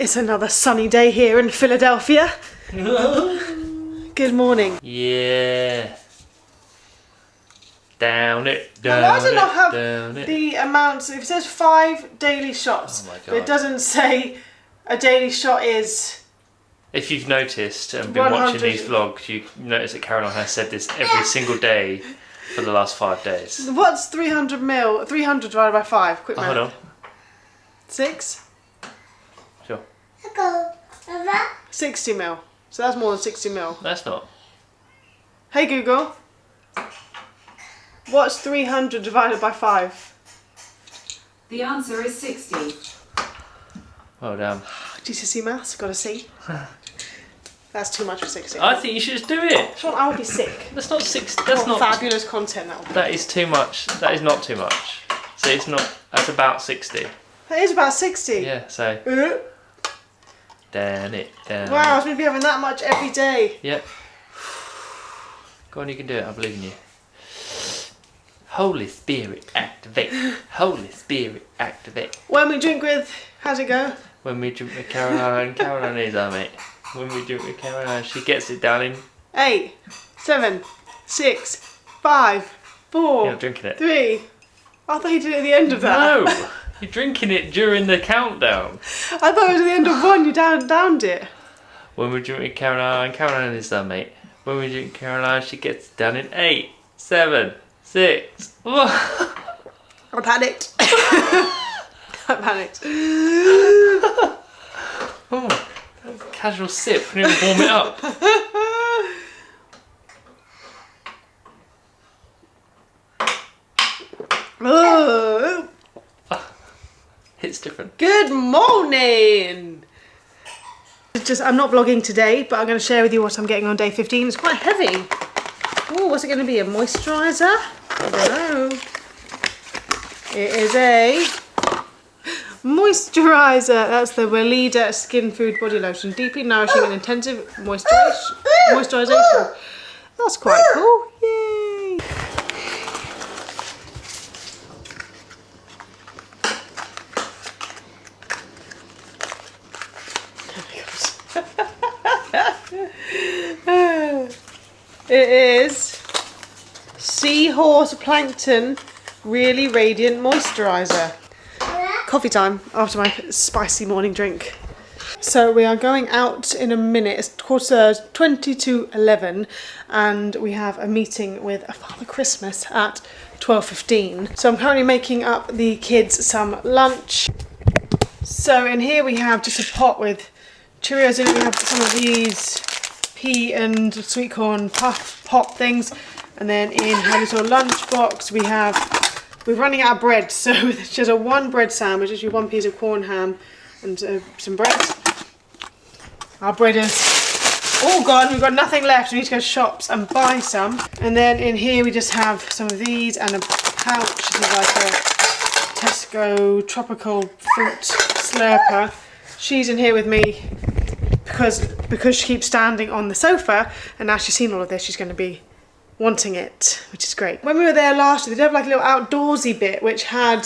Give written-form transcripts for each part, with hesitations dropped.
It's another sunny day here in Philadelphia. Good morning. Yeah. Down it, down Why does it not have down it. the amounts? If it says 5 daily shots, Oh my God. but it doesn't say a daily shot is. If you've noticed and been 100. watching these vlogs, you notice that Caroline has said this every single day for the last 5 days. What's 300 mil? 300 divided by 5. Quick math. Hold on. 6? Sure. 60 mil. So that's more than 60 mil. That's not. Hey Google. What's 300 divided by 5? The answer is 60. Well done. GCSE maths, got a C. That's too much for 60. I think you should just do it. Sean, I would be sick. That's not 6. That's What not. fabulous content that would be. That is too much. That is not too much. See, it's not. That's about 60. That is about 60. Yeah. So down it, down. Wow, I was going to be having that much every day. Yep. Go on, you can do it. I believe in you. Holy Spirit, activate. Holy Spirit, activate. When we drink with, how's it go? When we drink with Caroline, Caroline is our mate. When we drink with Caroline, she gets it down in. 8, 7, 6, 5, 4, You're not drinking it. 3. I thought you did it at the end of that. No! You're drinking it during the countdown. I thought it was at the end of 1, you downed it. When we drink with Caroline, Caroline is our mate. When we drink with Caroline, she gets it down in 8, 7, 6. I panicked. I panicked. Oh, casual sip. We need to warm it up. Oh. It's different. Good morning. I'm not vlogging today, but I'm going to share with you what I'm getting on day 15. It's quite heavy. Oh, what's it going to be? A moisturiser? I don't know. It is a moisturiser. That's the Weleda Skin Food Body Lotion. Deeply nourishing and intensive moisturisation. That's quite cool. Yay! It is Seahorse Plankton Really Radiant Moisturiser. Coffee time after my spicy morning drink. So we are going out in a minute. It's 20 to 11 and we have a meeting with Father Christmas at 12:15. So I'm currently making up the kids some lunch. So in here we have just a pot with Cheerios in it. We have some of these pea and sweet corn puff pop things, and then in her little lunch box we're running out of bread, so it's just a 1 bread sandwich, just 1 piece of corn ham and some bread. Our bread is all gone, we've got nothing left, we need to go to shops and buy some. And then in here we just have some of these and a pouch, this is like a Tesco tropical fruit slurper. She's in here with me because she keeps standing on the sofa, and now she's seen all of this, she's going to be wanting it, which is great. When we were there last year, they did have like a little outdoorsy bit which had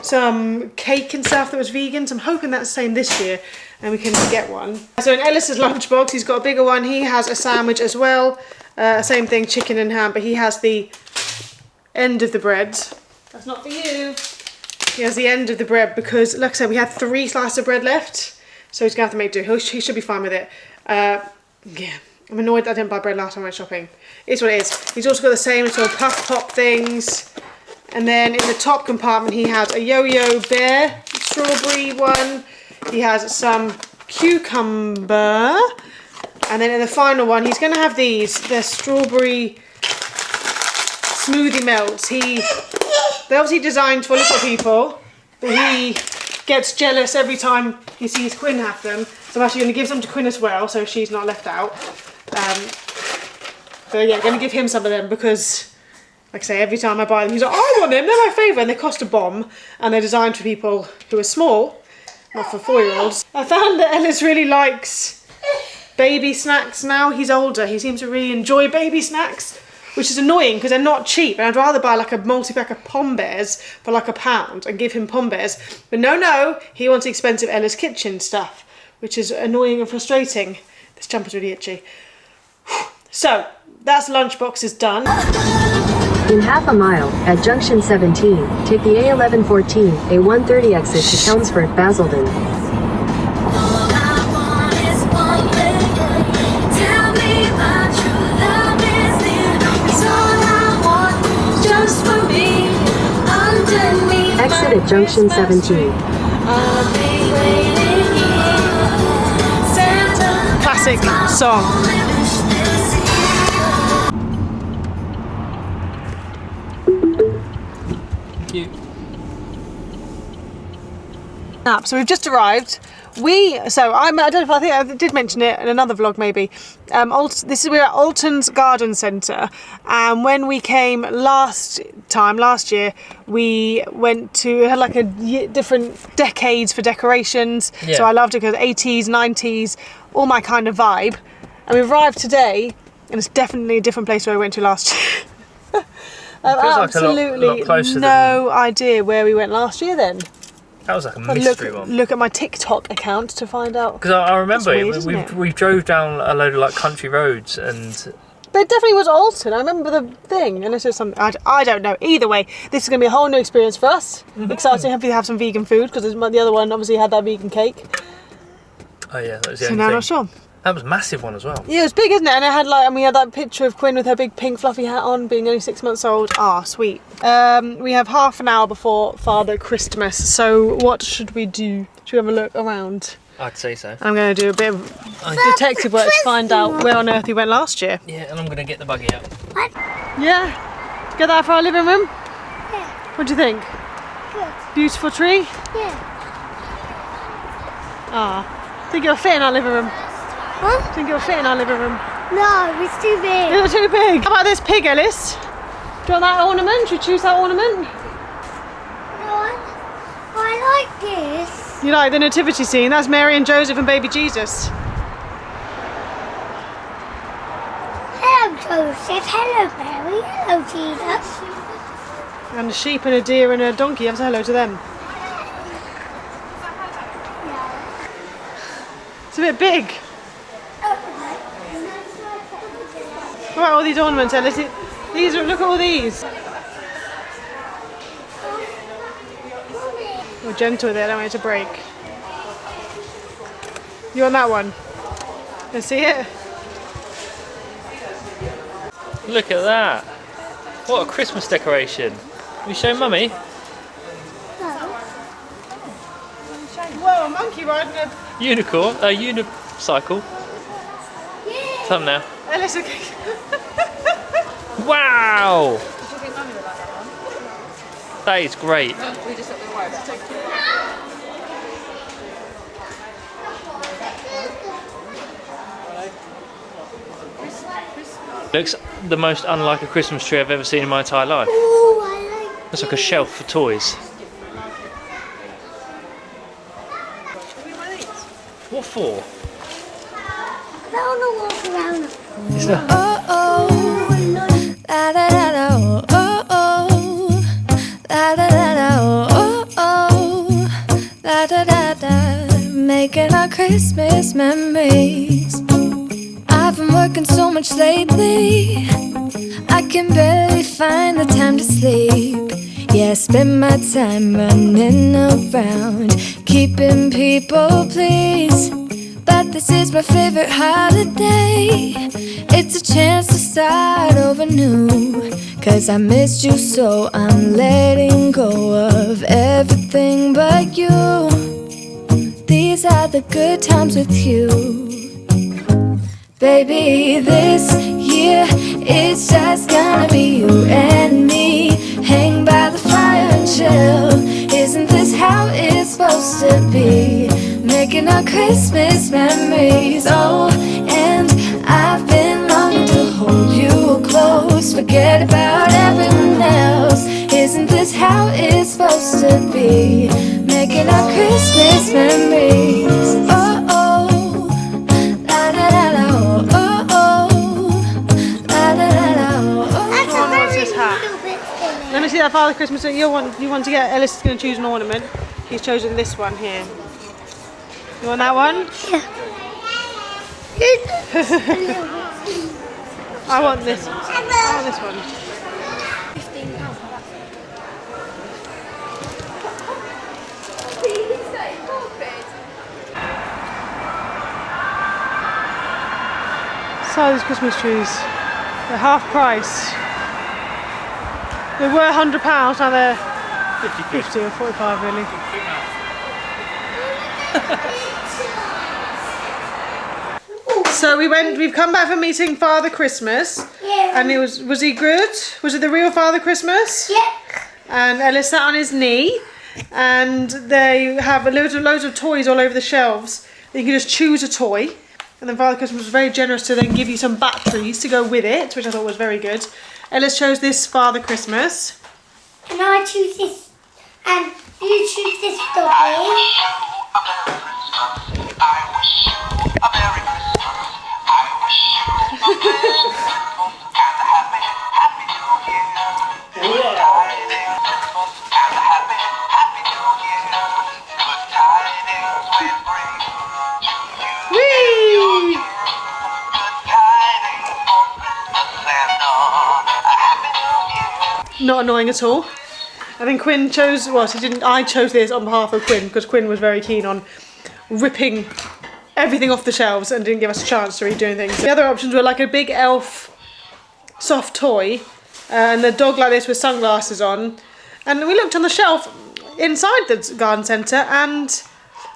some cake and stuff that was vegan, so I'm hoping that's the same this year and we can get one. So in Ellis's lunchbox, he's got a bigger one, he has a sandwich as well, same thing, chicken and ham, but he has the end of the bread. That's not for you. He has the end of the bread because, like I said, we had 3 slices of bread left. So he's going to have to make do. He should be fine with it. Yeah, I'm annoyed that I didn't buy bread last time I went shopping. It's what it is. He's also got the same sort of puff pop things. And then in the top compartment he has a Yo-Yo Bear strawberry one. He has some cucumber. And then in the final one he's going to have these. They're strawberry smoothie melts. They're obviously designed for little people. But he gets jealous every time he sees Quinn have them. So I'm actually going to give some to Quinn as well, so she's not left out. But yeah, I'm going to give him some of them because, like I say, every time I buy them, he's like, oh, I want them, they're my favourite. And they cost a bomb, and they're designed for people who are small, not for 4-year-olds. I found that Ellis really likes baby snacks now. He's older, he seems to really enjoy baby snacks, which is annoying because they're not cheap, and I'd rather buy like a multi-pack of Pom Bears for like £1 and give him Pom Bears. But no, he wants expensive Ella's Kitchen stuff, which is annoying and frustrating. This jumper's really itchy. So, that's lunchboxes done. In half a mile, at junction 17, take the A1114, A130 exit to Chelmsford, Basildon. Exit at junction 17. Classic song. Thank you. So we've just arrived. I don't know if I think I did mention it in another vlog maybe. We're at Alton's Garden Centre, and when we came last year, we went to, it had like different decades for decorations. Yeah. So I loved it because 80s, 90s, all my kind of vibe. And we've arrived today, and it's definitely a different place where we went to last year. Absolutely like a lot closer no idea where we went last year then. That was like a mystery one. Look at my TikTok account to find out. Because I remember weird, we drove down a load of like country roads and. But it definitely was Alton. I remember the thing, and it's just something I don't know. Either way, this is going to be a whole new experience for us. Exciting, hopefully have some vegan food because the other one obviously had that vegan cake. Oh yeah, that was the So only now I'm thing. not sure. That was a massive one as well. Yeah, it was big, isn't it? And it had we had that picture of Quinn with her big pink fluffy hat on, being only 6 months old. Ah, sweet. We have half an hour before Father Christmas. So what should we do? Should we have a look around? I'd say so. I'm going to do a bit of detective work to find out where on earth we went last year. Yeah, and I'm going to get the buggy out. Yeah? Get that for our living room? Yeah. What do you think? Good. Beautiful tree? Yeah. Ah. Think it'll fit in our living room? Huh? Think it'll fit in our living room? No, it's too big. It's too big. How about this pig, Ellis? Do you want that ornament? Should we choose that ornament? No, I like this. You like the nativity scene? That's Mary and Joseph and baby Jesus. Hello, Joseph. Hello, Mary. Hello, Jesus. And a sheep and a deer and a donkey. Have a hello to them. It's a bit big. What about all these ornaments, Ellis? Look at all these. We're gentle with it, I don't want it to break. You want that one? Can see it? Look at that. What a Christmas decoration. Will you show Mummy? Whoa, a monkey riding a... Unicorn? A unicycle? Thumbnail. Ellis, okay. Wow! That is great. Looks the most unlike a Christmas tree I've ever seen in my entire life. Ooh, I like It's like a shelf for toys. What for? I want to walk around. Is that... La da da da oh oh la da da da oh oh la da da da making our Christmas memories. I've been working so much lately, I can barely find the time to sleep. Yeah, I spend my time running around, keeping people pleased. But this is my favorite holiday. It's a chance to start over new. 'Cause I missed you so I'm letting go of everything but you. These are the good times with you. Baby, this year it's just gonna be you and me. Hang by the fire and chill. Isn't this how it's supposed to be? Making our Christmas memories. Oh, and I've been longing to hold you close. Forget about everyone else. Isn't this how it's supposed to be? Making our Christmas memories. Oh, oh, la da da da, oh, oh, la da da da, oh, That's Go on, a what's very this hat? little bit silly. Let me see that Father Christmas. You want to get... Ellis is going to choose an ornament. He's chosen this one here. You want that one? I want this. I want this one. So these Christmas trees, they're half price. They were £100, now they're 50 or 45 really. So we've come back from meeting Father Christmas. Yeah. And was he good? Was it the real Father Christmas? Yeah. And Ellis sat on his knee, and they have loads of toys all over the shelves. You can just choose a toy, and then Father Christmas was very generous to then give you some batteries to go with it, which I thought was very good. Ellis chose this Father Christmas. And I choose this, and you choose this doggy. Whee! Not annoying at all. And then Quinn chose, well, she didn't, I chose this on behalf of Quinn because Quinn was very keen on ripping everything off the shelves and didn't give us a chance to read doing things. The other options were like a big elf soft toy and a dog like this with sunglasses on. And we looked on the shelf inside the garden centre and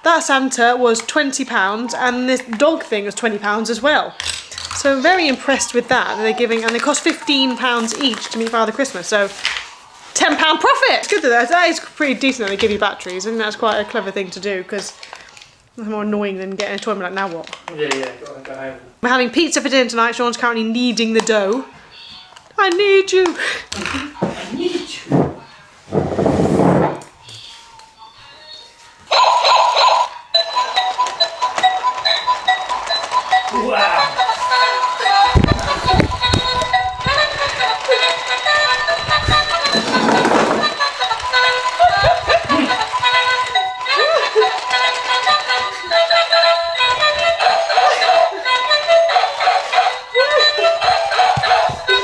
that Santa was £20 and this dog thing was £20 as well. So I'm very impressed with that. They're giving, and they cost £15 each to meet Father Christmas. So £10 profit. It's good that is pretty decent that they give you batteries. I think that's quite a clever thing to do because it's more annoying than getting a toy and be like, now what? Yeah, go home. We're having pizza for dinner tonight. Sean's currently kneading the dough. I need you. I need you. Wow.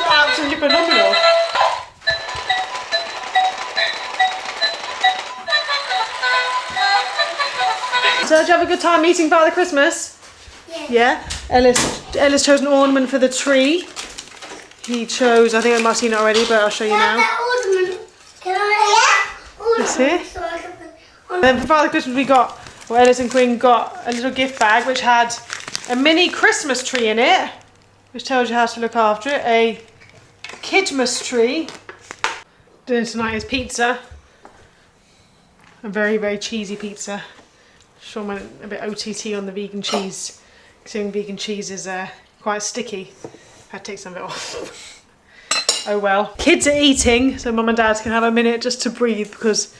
Absolutely phenomenal. So did you have a good time meeting Father Christmas? Yeah. Ellis chose an ornament for the tree. He chose, I think I might have seen it already, but I'll show you now. That ornament. Can I have ornament? This here. So I can put And then for Father Christmas we got, well, Ellis and Quinn got a little gift bag which had a mini Christmas tree in it, which tells you how to look after it. A Kidmas tree. Dinner tonight is pizza. A very, very cheesy pizza. Sean went a bit OTT on the vegan cheese. Considering vegan cheese is quite sticky. Had to take some of it off. Oh well. Kids are eating, so Mum and Dad can have a minute just to breathe because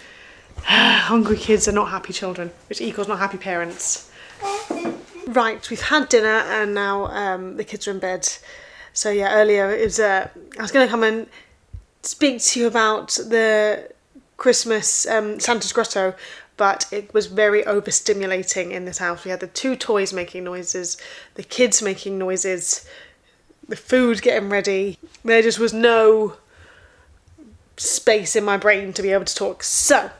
hungry kids are not happy children, which equals not happy parents. Right, we've had dinner and now the kids are in bed. So yeah, earlier it was, I was going to come and speak to you about the Christmas Santa's Grotto, but it was very overstimulating in this house. We had the two toys making noises, the kids making noises, the food getting ready. There just was no space in my brain to be able to talk. So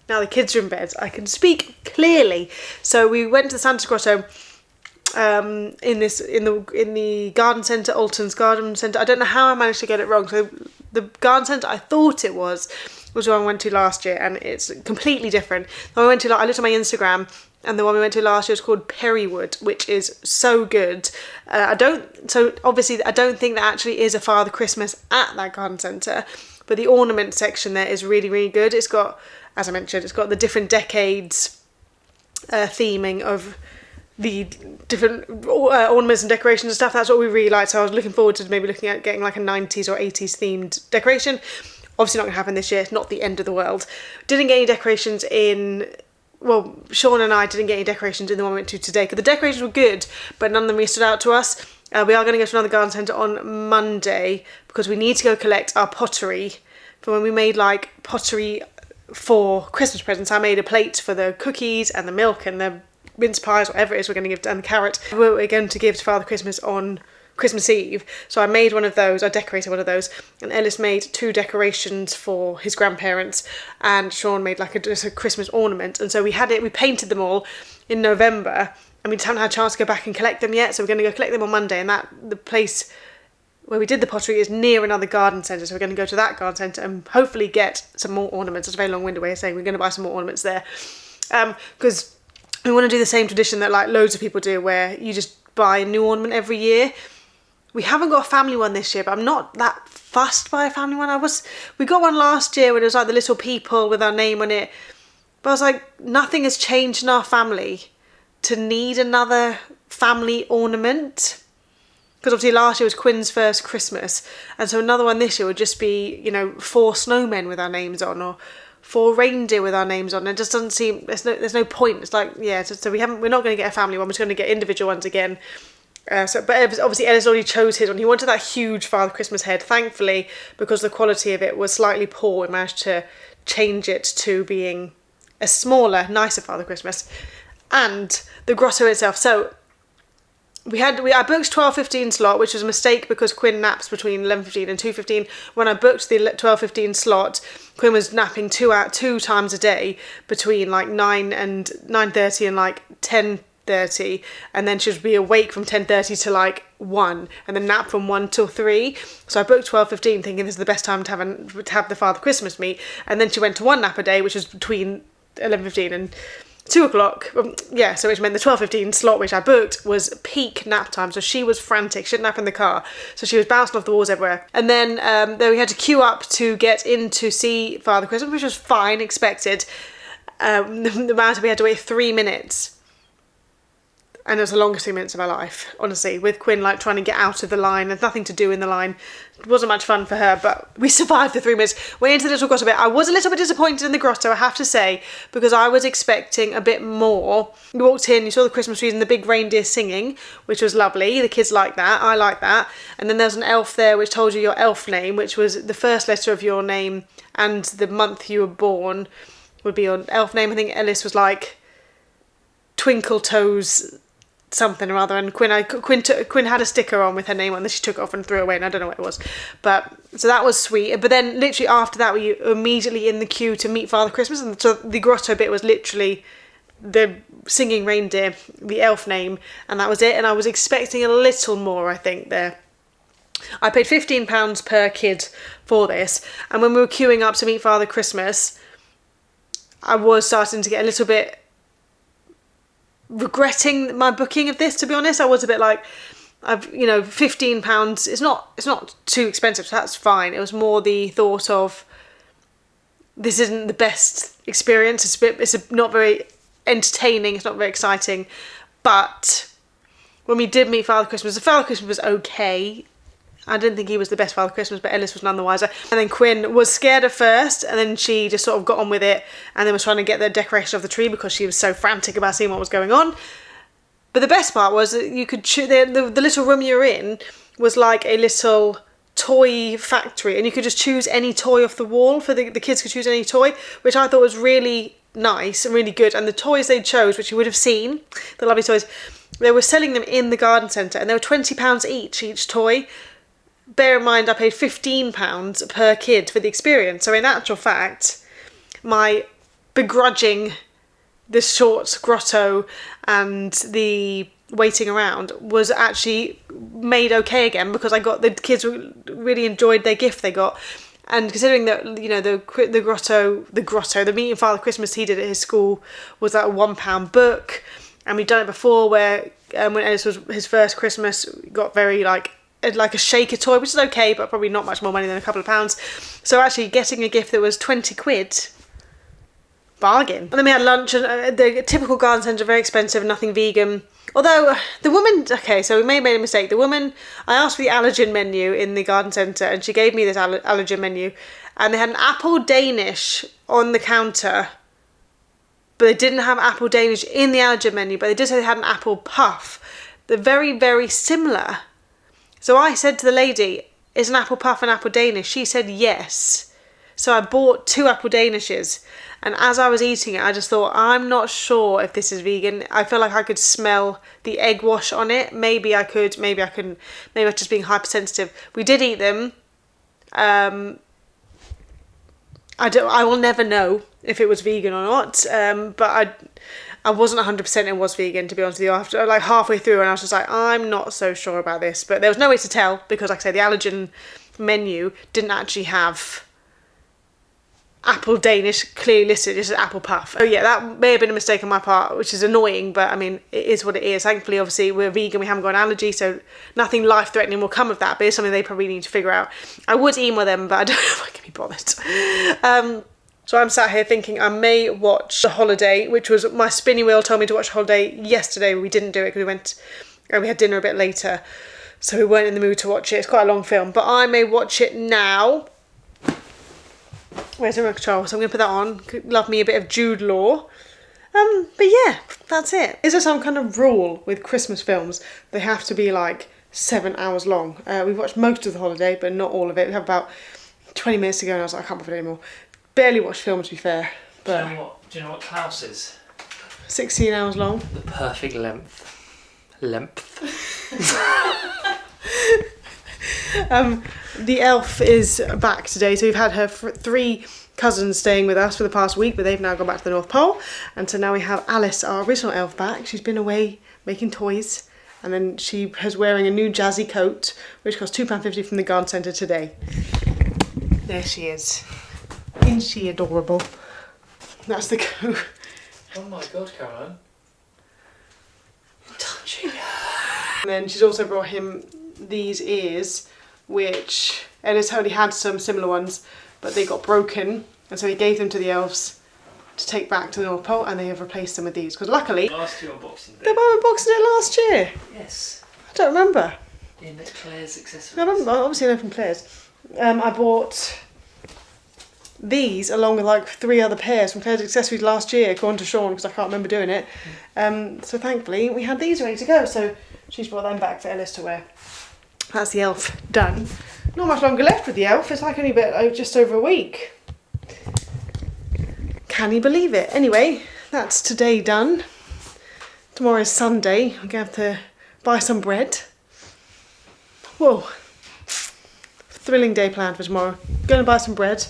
now the kids are in bed, I can speak clearly. So we went to the Santa's Grotto in the garden centre, Alton's garden centre. I don't know how I managed to get it wrong. So the garden centre I thought it was the one I went to last year, and it's completely different. The one I went to, I looked at my Instagram, and the one we went to last year is called Perrywood, which is so good. So obviously I don't think there actually is a Father Christmas at that garden centre, but the ornament section there is really, really good. It's got, as I mentioned, it's got the different decades theming of the different ornaments and decorations and stuff. That's what we really liked. So I was looking forward to maybe looking at getting like a 90s or 80s themed decoration. Obviously not going to happen this year. It's not the end of the world. Didn't get any decorations in... Well, Sean and I didn't get any decorations in the one we went to today because the decorations were good, but none of them really stood out to us. We are going to go to another garden centre on Monday because we need to go collect our pottery for when we made like pottery for Christmas presents. I made a plate for the cookies and the milk and the mince pies, whatever it is we're going to give, and the carrot we're going to give to Father Christmas on Christmas Eve. So I made one of those, I decorated one of those, and Ellis made 2 decorations for his grandparents, and Sean made like just a Christmas ornament. And so we painted them all in November, and we just haven't had a chance to go back and collect them yet, so we're going to go collect them on Monday. And the place where we did the pottery is near another garden centre, so we're going to go to that garden centre and hopefully get some more ornaments. It's a very long-winded way of saying we're going to buy some more ornaments there, because we want to do the same tradition that like loads of people do, where you just buy a new ornament every year. We haven't got a family one this year, but I'm not that fussed by a family one. We got one last year when it was like the little people with our name on it, but I was like, nothing has changed in our family to need another family ornament. Because obviously last year was Quinn's first Christmas, and so another one this year would just be, 4 snowmen with our names on, or 4 reindeer with our names on. It just doesn't seem, there's no point. It's like, so we're not going to get a family one, we're just going to get individual ones again. But obviously Ellis already chose his one. He wanted that huge Father Christmas head. Thankfully, because the quality of it was slightly poor, we managed to change it to being a smaller, nicer Father Christmas. And the grotto itself, so I booked 12:15 slot, which was a mistake because Quinn naps between 11:15 and 2:15. When I booked the 12:15 slot, Quinn was napping 2 times a day between like 9:30 and like 10:30, and then she would be awake from 10:30 to like 1, and then nap from 1 till 3. So I booked 12:15 thinking this is the best time to have the Father Christmas meet, and then she went to 1 nap a day, which was between 11:15 and 2 o'clock, so which meant the 12:15 slot which I booked was peak nap time, so she was frantic. She didn't nap in the car, so she was bouncing off the walls everywhere. And then we had to queue up to get in to see Father Christmas, which was fine, expected. The amount we had to wait 3 minutes, and it was the longest 3 minutes of our life, honestly, with Quinn like trying to get out of the line. There's nothing to do in the line. It wasn't much fun for her, but we survived the 3 minutes. Went into the little grotto bit. I was a little bit disappointed in the grotto, I have to say, because I was expecting a bit more. You walked in, you saw the Christmas trees and the big reindeer singing, which was lovely. The kids liked that, I liked that. And then there's an elf there which told you your elf name, which was the first letter of your name and the month you were born would be your elf name. I think Ellis was like Twinkle Toes something or other, and Quinn had a sticker on with her name on that she took it off and threw it away, and I don't know what it was, but so that was sweet. But then literally after that we were immediately in the queue to meet Father Christmas, and so the grotto bit was literally the singing reindeer, the elf name, and that was it. And I was expecting a little more, I think, there. I paid £15 per kid for this, and when we were queuing up to meet Father Christmas, I was starting to get a little bit regretting my booking of this, to be honest. I was a bit like, £15, it's not too expensive, so that's fine. It was more the thought of, this isn't the best experience, it's not very entertaining, it's not very exciting. But when we did meet Father Christmas, the Father Christmas was okay. I didn't think he was the best Father Christmas, but Ellis was none the wiser. And then Quinn was scared at first, and then she just sort of got on with it, and then was trying to get the decoration of the tree because she was so frantic about seeing what was going on. But the best part was that you could the little room you were in was like a little toy factory, and you could just choose any toy off the wall. For the kids could choose any toy, which I thought was really nice and really good. And the toys they chose, which you would have seen, the lovely toys, they were selling them in the garden centre, and they were £20 each toy. Bear in mind, I paid £15 per kid for the experience. So in actual fact, my begrudging this short grotto and the waiting around was actually made okay again, because the kids really enjoyed their gift they got. And considering that, the grotto, the meeting Father Christmas he did at his school was like a £1 book, and we've done it before where when Ellis was his first Christmas, got very like a shaker toy, which is okay, but probably not much more money than a couple of pounds. So actually getting a gift that was 20 quid, bargain. And then we had lunch, and the typical garden centre, very expensive, nothing vegan. Although the woman, so we made a mistake. The woman, I asked for the allergen menu in the garden centre, and she gave me this allergen menu, and they had an apple Danish on the counter, but they didn't have apple Danish in the allergen menu, but they did say they had an apple puff. They're very, very similar. So I said to the lady, is an apple puff an apple Danish? She said yes. So I bought 2 apple danishes, and as I was eating it, I just thought, I'm not sure if this is vegan. I feel like I could smell the egg wash on it. Maybe I could, maybe I couldn't. Maybe I'm just being hypersensitive. We did eat them. I will never know if it was vegan or not. But I wasn't 100% it was vegan, to be honest with you. After like halfway through, and I was just like, I'm not so sure about this. But there was no way to tell because, like I say, the allergen menu didn't actually have apple Danish clearly listed, just an apple puff. Oh yeah, that may have been a mistake on my part, which is annoying, but I mean, it is what it is. Thankfully, obviously, we're vegan, we haven't got an allergy, so nothing life-threatening will come of that, but it's something they probably need to figure out. I would email them, but I don't know if I can be bothered. So I'm sat here thinking I may watch The Holiday, which was, my spinning wheel told me to watch Holiday yesterday, but we didn't do it because we had dinner a bit later, so we weren't in the mood to watch it. It's quite a long film, but I may watch it now. Where's the remote control? So I'm going to put that on. Love me a bit of Jude Law. But yeah, that's it. Is there some kind of rule with Christmas films? They have to be like 7 hours long. We've watched most of The Holiday, but not all of it. We have about 20 minutes to go and I was like, I can't bother anymore. Barely watched films, to be fair. But Do you know what Klaus is? 16 hours long. The perfect length. The elf is back today, so we've had her 3 cousins staying with us for the past week, but they've now gone back to the North Pole, and so now we have Alice, our original elf, back. She's been away making toys, and then she is wearing a new jazzy coat, which cost £2.50 from the garden centre today. There she is. Isn't she adorable? That's the coat. Oh my god, Caroline. Touching her. And then she's also brought him these ears, which Ellis only had some similar ones, but they got broken, and so he gave them to the elves to take back to the North Pole, and they have replaced them with these, because luckily Last year unboxing they were unboxing it last year. Yes. I don't remember. In Claire's accessories. I remember, obviously I know from Claire's. I bought these along with like 3 other pairs from Claire's accessories last year, according to Sean, because I can't remember doing it. So thankfully we had these ready to go, so she's brought them back for Ellis to wear. That's the elf done. Not much longer left with the elf. It's like only just over a week. Can you believe it? Anyway, that's today done. Tomorrow's Sunday. I'm going to have to buy some bread. Whoa. Thrilling day planned for tomorrow. Going to buy some bread.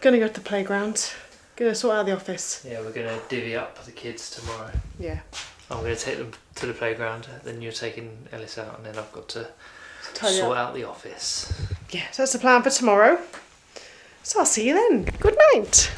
Going to go to the playground. Going to sort out the office. Yeah, we're going to divvy up the kids tomorrow. Yeah. I'm going to take them to the playground, then you're taking Ellis out, and then I've got to Tidy sort up. out the office. Yeah, so that's the plan for tomorrow. So I'll see you then. Good night.